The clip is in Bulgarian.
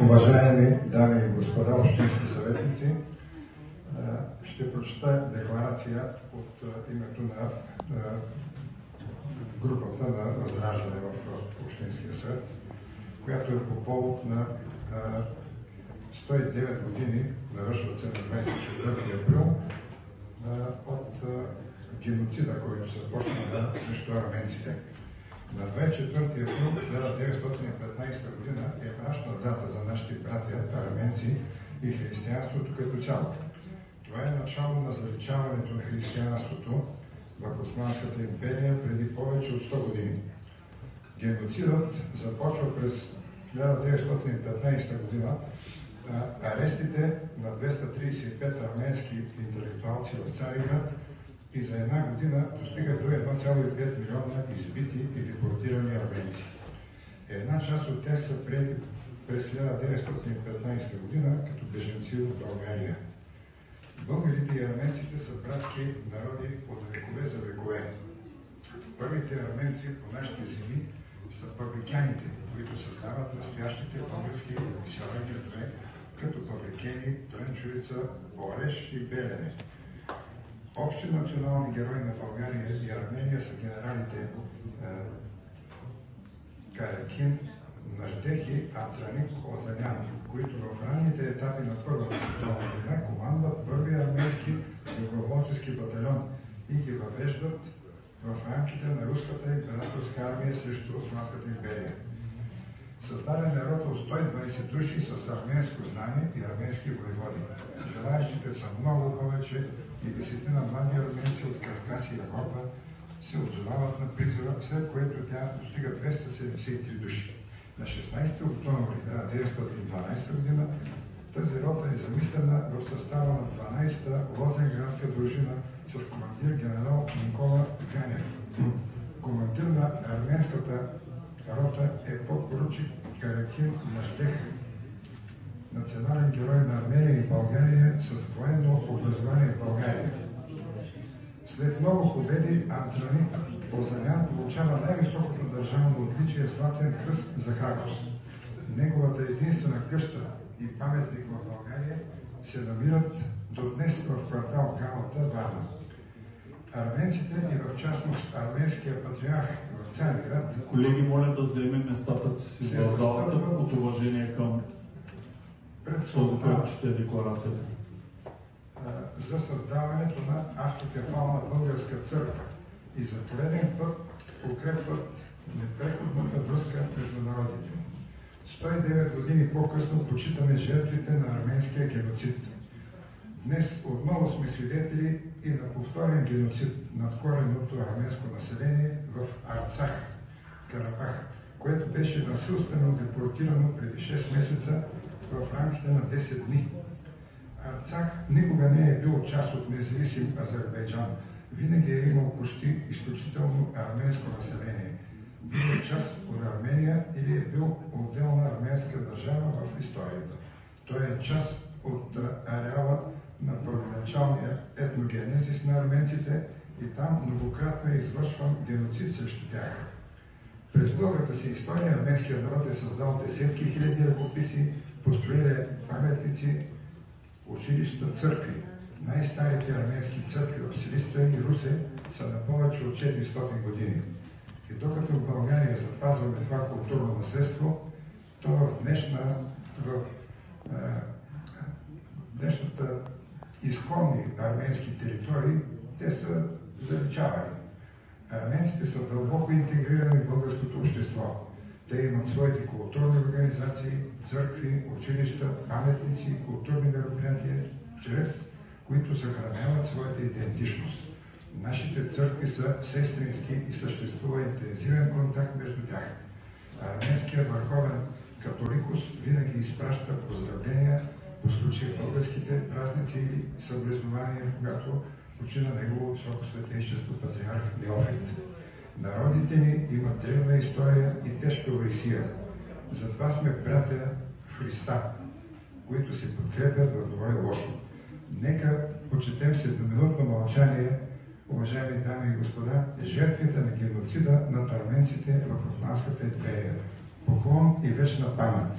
Уважаеми дами и господа общински съветници, ще прочета декларация от името на групата на Възраждане в Общинския съвет, която е по повод на 109 години, навършват се на 24 април, от геноцида, който се започна срещу арменците. На 24 април 1915 година е мрачна дата за нашите братя арменци и християнството като цяло. Това е начало на заличаването на християнството в Османската империя преди повече от 100 години. Геноцидът започва през 1915 година. Арестите на 235 арменски интелектуалци в Цариград и за една година достига до 1,5 милиона избити и депортирани арменци. Една част от тях са приети през 1915 година като бежанци от България. Българите и арменците са братски народи от векове за векове. Първите арменци по нашите земи са павликяните, които създават настоящите български села и градове, като Павликени, Трънчовица, Ореш и Белене. Общи национални герои на България и Армения са генералите Каракин, Наждех и Антраник Озанян, които в ранните етапи на Първата световна война командват първия арменски доброволчески батальон и ги въвеждат в рамките на Руската императорска армия срещу Османската империя. Създаден е род от 120 души с арменско знание и арменски воеводи. Желаещите са много повече и десетина млади арменци от Кавказ и Европа се отзовават на призива, след което тя достига 273 души. На 16 октомври 1912 година тази рота е замислена в състава на 12-та Лозенградска дружина с командир генерал Никола Ганев. Командир на арменската рота е подпоручик Каракин Наждех, национален герой на Армения и България с военно образование в България. След много победи Антраник Озанян получава най-високото държавно отличие Златен кръст за храброст. Неговата единствена къща и паметник в България се намират до днес в квартал Галата, Варна. Арменците и в частност арменския патриарх в Цариград. Колеги, моля да вземем местата си в залата от уважение към този, който чете декларацията. За създаването на автокефална българска църква и за пореден път укрепват непреходната връзка между народите. 109 години по-късно почитаме жертвите на арменския геноцид. Днес отново сме свидетели и на повторен геноцид над коренното арменско население в Арцах, Карабах, което беше насилствено депортирано преди 6 месеца в рамките на 10 дни. Арцах никога не е бил част от независим Азербайджан. Винаги е имал почти изключително арменско население. Бил е част от Армения или е бил отделна арменска държава в историята. Той е част от ареала на първоначалния етногенезис на арменците и там многократно е извършван геноцид срещу тях. През дългата си история арменският народ е създал десетки хиляди ръкописи, построили паметници, училища, църкви. Най-старите арменски църкви в Силистра и Русе са на повече от 400 години. И докато в България запазваме това културно наследство, то в днешната изконни арменски територии те са заличавани. Арменците са дълбоко интегрирани в българското общество. Те имат своите културни организации, църкви, училища, паметници и културни мероприятия, чрез които съхраняват своята идентичност. Нашите църкви са сестрински и съществува интензивен контакт между тях. Арменският върховен католикос винаги изпраща поздравления по случай българските празници или съболезнования, когато почина негово високосветейшество патриарх Неофит. Народите ни имат древна история и тежка орисия. Затова сме братя в Христа, които се подкрепят в добро и лошо. Нека почетем с едноминутно мълчание, уважаеми дами и господа, жертвите на геноцида над арменците в Османската империя. Поклон и вечна памет!